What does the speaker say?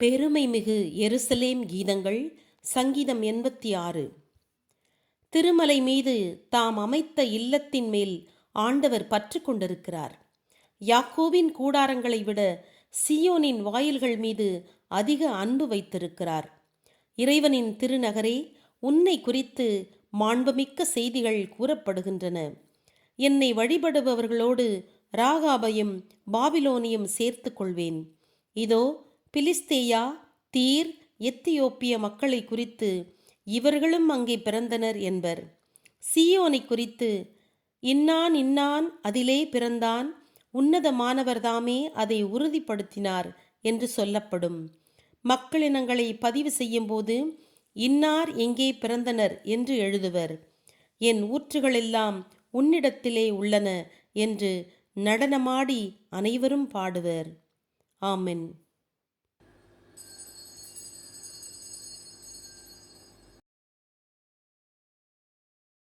பெருமைமிகு எருசலேம் கீதங்கள். சங்கீதம் 86. திருமலை மீது தாம் அமைத்த இல்லத்தின் மேல் ஆண்டவர் பற்று கொண்டிருக்கிறார். யாக்கோபின் கூடாரங்களை விட சியோனின் வாயில்கள் மீது அதிக அன்பு வைத்திருக்கிறார். இறைவனின் திருநகரே, உன்னை குறித்து மாண்புமிக்க செய்திகள் கூறப்படுகின்றன. என்னை வழிபடுபவர்களோடு ராகாபையும் பாபிலோனையும் சேர்த்து கொள்வேன். இதோ, பிலிஸ்தேயா, தீர், எத்தியோப்பிய மக்களை குறித்து இவர்களும் அங்கே பிறந்தனர் என்பர். சீயோனை குறித்து இன்னான் இன்னான் அதிலே பிறந்தான், உன்னதமானவர்தாமே அதை உறுதிப்படுத்தினார் என்று சொல்லப்படும். மக்களினங்களை பதிவு செய்யும்போது இன்னார் எங்கே பிறந்தனர் என்று எழுதுவர். என் ஊற்றுகளெல்லாம் உன்னிடத்திலே உள்ளன என்று நடனமாடி அனைவரும் பாடுவர். ஆமென்.